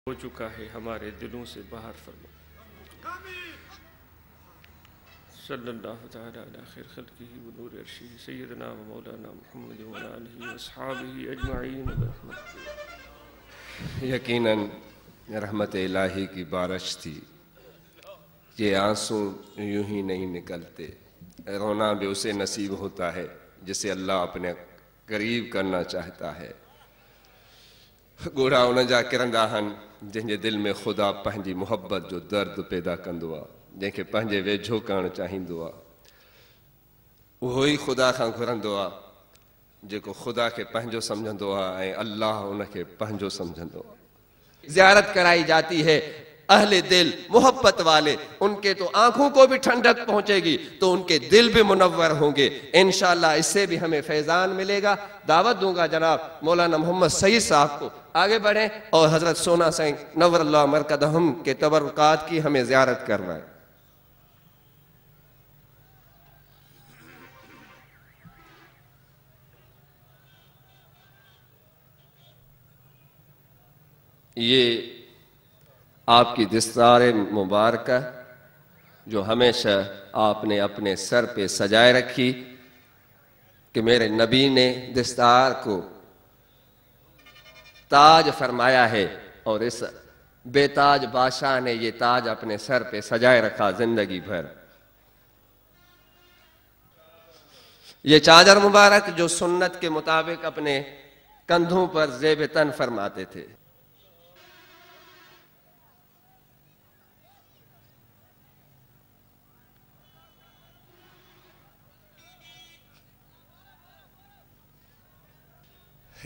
हो चुका है हमारे दिलों से बाहर फरमा। सल्लल्लाहु तआला अला खैर खल्क़िही व नूर अर्शिही सय्यदना व मौलाना मुहम्मद व अला आलिहि व अस्हाबिही अजमईन। यकीनन रहमत इलाही की बारिश थी। ये आंसू यूं ही नहीं निकलते, रोना भी उसे नसीब होता है जिसे अल्लाह अपने करीब करना चाहता है। ॻोढ़ा उन जा किरंदा आहिनि जंहिंजे दिलि में ख़ुदा पंहिंजी मुहबत जो दर्द पैदा कंदो आहे, जंहिंखे पंहिंजे वेझो करणु चाहींदो आहे। उहो ई ख़ुदा खां घुरंदो आहे जेको ख़ुदा खे पंहिंजो सम्झंदो आहे ऐं अल्लाह उनखे पंहिंजो सम्झंदो आहे। ज़ियारत कराई जाती है अहले दिल मोहब्बत वाले, उनके तो आंखों को भी ठंडक पहुंचेगी तो उनके दिल भी मुनव्वर होंगे। इंशाअल्लाह इससे भी हमें फैज़ान मिलेगा। दावत दूंगा जनाब मौलाना मोहम्मद सईद साहब को आगे बढ़ें और हजरत सोना सिंह नव्वरल्लाह मरकदहम के तबरुकात की हमें ज़ियारत करवाएं। ये आपकी दस्तार मुबारक जो हमेशा आपने अपने सर पे सजाए रखी कि मेरे नबी ने दस्तार को ताज फरमाया है और इस बेताज बादशाह ने ये ताज अपने सर पे सजाए रखा जिंदगी भर। ये चादर मुबारक जो सुन्नत के मुताबिक अपने कंधों पर ज़ेब तन फरमाते थे।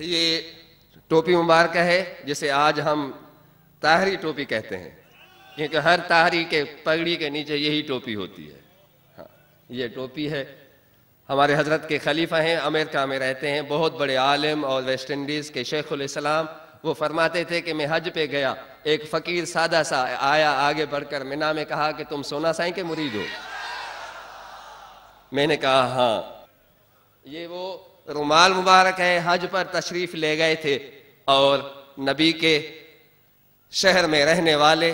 ये टोपी मुबारक है जिसे आज हम ताहरी टोपी कहते हैं, क्योंकि हर ताहरी के पगड़ी के नीचे यही टोपी होती है। हाँ, ये टोपी है। हमारे हजरत के खलीफा हैं, अमेरिका में रहते हैं, बहुत बड़े आलिम और वेस्ट इंडीज़ के शेखुल इस्लाम। वो फरमाते थे कि मैं हज पे गया, एक फ़कीर सादा सा आया, आगे बढ़कर मिना में कहा कि तुम सोना साईं के मुरीद हो? मैंने कहा हाँ। ये वो रुमाल मुबारक है, हज पर तशरीफ ले गए थे और नबी के शहर में रहने वाले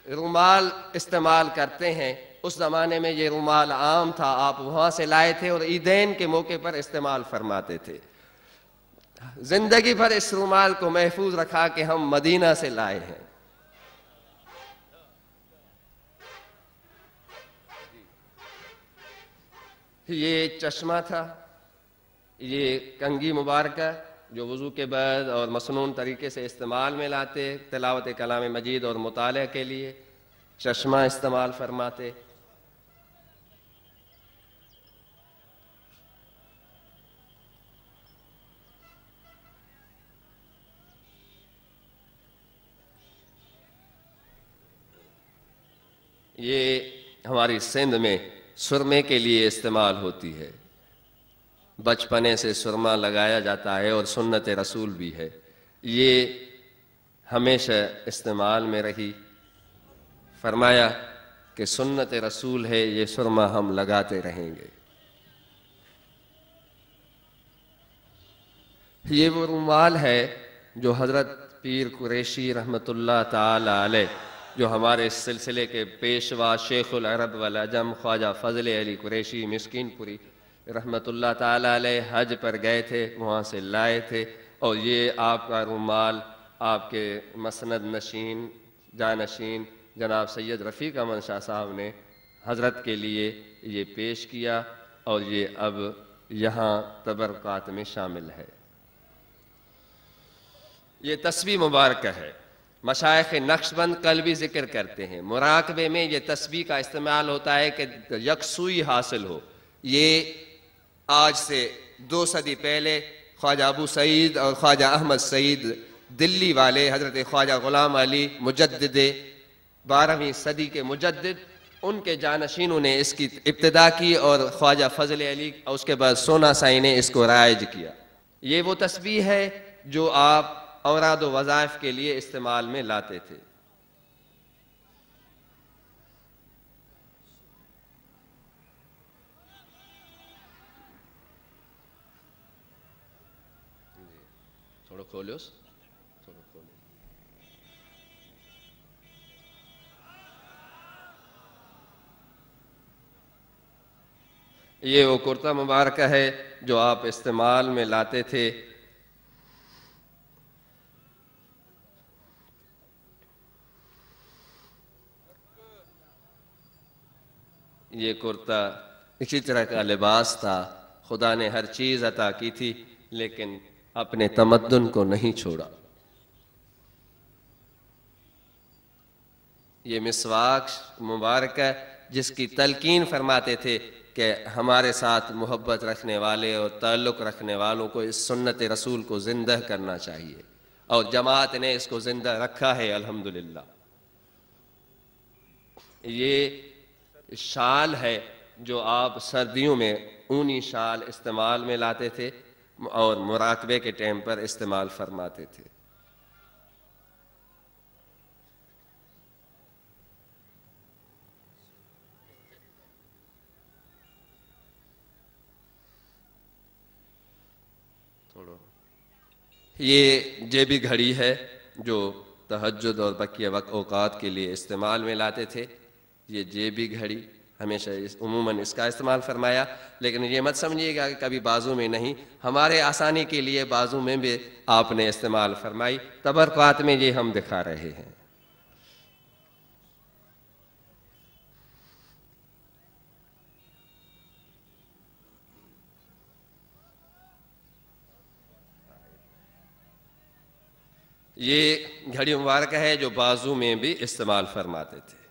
रुमाल इस्तेमाल करते हैं। उस ज़माने में ये रुमाल आम था, आप वहाँ से लाए थे और ईदैन के मौके पर इस्तेमाल फरमाते थे। जिंदगी भर इस रुमाल को महफूज रखा कि हम मदीना से लाए हैं। ये चश्मा था, ये कंगी मुबारक जो वज़ू के बाद और मसनून तरीके से इस्तेमाल में लाते, तिलावत कलाम मजीद और मुताले के लिए चश्मा इस्तेमाल फरमाते। ये हमारी सिंध में सुरमे के लिए इस्तेमाल होती है, बचपने से सुरमा लगाया जाता है और सुन्नत रसूल भी है। ये हमेशा इस्तेमाल में रही। फरमाया कि सुन्नत रसूल है, ये सुरमा हम लगाते रहेंगे। ये वो रुमाल है जो हज़रत पीर कुरैशी रहमतुल्लाह ताला अलैह, जो हमारे इस सिलसिले के पेशवा शेखुल अरब वल अजम ख्वाजा फजल अली कुरैशी मिस्कीनपुरी रहमतुल्लाह ताला अलैह हज पर गए थे, वहाँ से लाए थे। और ये आपका रुमाल आपके मसनद नशीन जानशीन जनाब सैयद रफ़ीक अहमद शाह साहब ने हज़रत के लिए ये पेश किया और ये अब यहाँ तबरक़ात में शामिल है। ये तस्बीह मुबारक है, मशाइख नक्शबंद कल भी जिक्र करते हैं। मुराकबे में ये तस्बीह का इस्तेमाल होता है कि यकसुई हासिल हो। ये आज से 2 सदी पहले ख्वाजा अबू सईद और ख्वाजा अहमद सईद दिल्ली वाले, हज़रत ख्वाजा ग़ुलाम अली मुजद्दिद 12वीं सदी के मुजद्दिद, उनके जानशीनों ने इसकी इब्तिदा की और ख्वाजा फजल अली और उसके बाद सोना साईं ने इसको राइज किया। ये वो तस्बीह है जो आप औराद व वज़ाइफ के लिए इस्तेमाल में लाते थे। थोड़ा खोलो, थोड़ा खोलो। ये वो कुर्ता मुबारक है जो आप इस्तेमाल में लाते थे। ये कुर्ता इसी तरह का लिबास था। खुदा ने हर चीज अता की थी लेकिन अपने तमद्दुन को नहीं छोड़ा। ये मिसवाक मुबारक है जिसकी तलकीन फरमाते थे कि हमारे साथ मोहब्बत रखने वाले और ताल्लुक़ रखने वालों को इस सुन्नत रसूल को ज़िंदा करना चाहिए, और जमात ने इसको ज़िंदा रखा है अल्हम्दुलिल्लाह। ये शाल है जो आप सर्दियों में ऊनी शाल इस्तेमाल में लाते थे और मुराकबे के टाइम पर इस्तेमाल फरमाते थे। ये जेबी घड़ी है जो तहज्जुद और बकिया वक्त औकात के लिए इस्तेमाल में लाते थे। ये जेबी घड़ी हमेशा उमूमन इसका इस्तेमाल फरमाया, लेकिन ये मत समझिएगा कि कभी बाजू में नहीं, हमारे आसानी के लिए बाजू में भी आपने इस्तेमाल फरमाई। तबरक़ात में ये हम दिखा रहे हैं। ये घड़ी मुबारक है जो बाजू में भी इस्तेमाल फरमाते थे।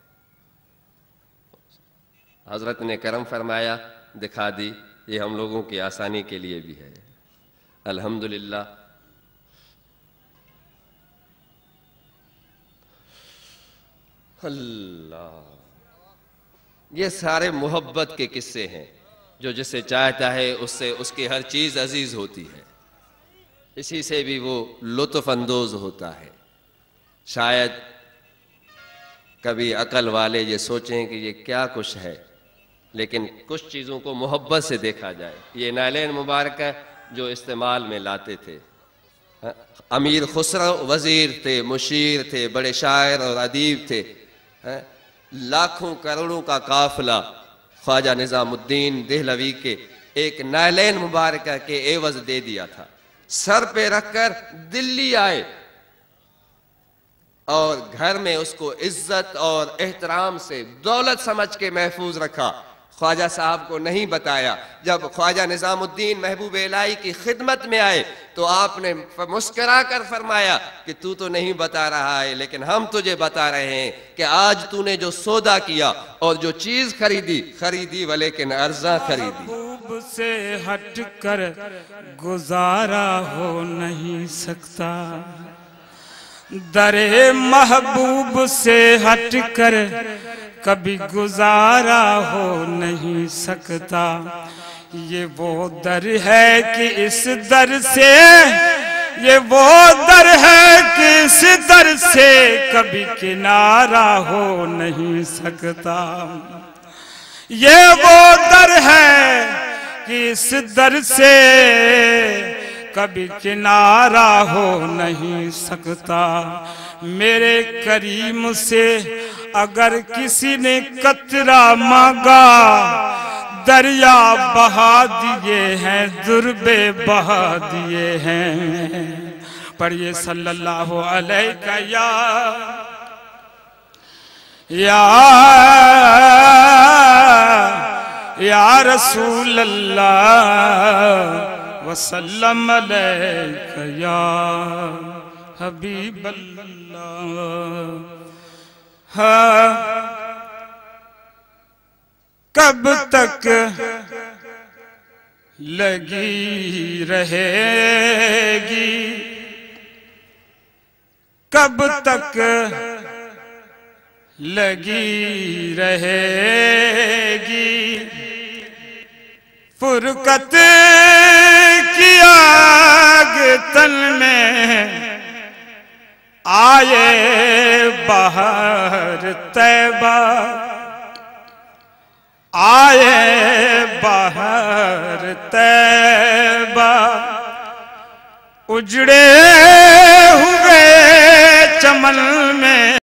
हजरत ने करम फरमाया, दिखा दी। ये हम लोगों की आसानी के लिए भी है अल्हम्दुलिल्लाह। अल्लाह, ये सारे मोहब्बत के किस्से हैं। जो जिसे चाहता है उससे उसकी हर चीज़ अजीज होती है, इसी से भी वो लुत्फ़ अंदोज होता है। शायद कभी अकल वाले ये सोचें कि ये क्या कुछ है, लेकिन कुछ चीज़ों को मोहब्बत से देखा जाए। ये नालैन मुबारक जो इस्तेमाल में लाते थे। अमीर खुसरो वज़ीर थे, मुशीर थे, बड़े शायर और अदीब थे। लाखों करोड़ों का काफिला ख्वाजा निज़ामुद्दीन देहलवी के एक नालैन मुबारक के एवज़ दे दिया था। सर पे रखकर दिल्ली आए और घर में उसको इज्जत और एहतराम से दौलत समझ के महफूज रखा। ख्वाजा साहब को नहीं बताया। जब ख्वाजा निज़ामुद्दीन महबूब इलाही की खिदमत में आए तो आपने मुस्करा कर फरमाया कि तू तो नहीं बता रहा है, लेकिन हम तुझे बता रहे हैं कि आज तूने जो सौदा किया और जो चीज खरीदी वो लेकिन अर्जा खरीदी। महबूब से हट कर गुजारा हो नहीं सकता, दरे महबूब से हट कर कभी गुजारा हो नहीं सकता। ये वो दर है कि इस दर से, ये वो दर है कि इस दर से कभी किनारा हो नहीं सकता। ये वो दर है कि इस दर से कभी किनारा हो नहीं सकता। मेरे करीम से अगर किसी ने कतरा मांगा, दरिया बहा दिए हैं, दुर्बे बहा दिए हैं। पढ़िए सल्लल्लाहु अलैहि या रसूल अल्लाह वसल्लम अलैका या हबीब अल्लाह। कब तक लगी रहेगी, कब तक लगी रहेगी, फुरकत की आग तन में आए बहार तैबा, आए बहार तैबा। उजड़े हुए चमन में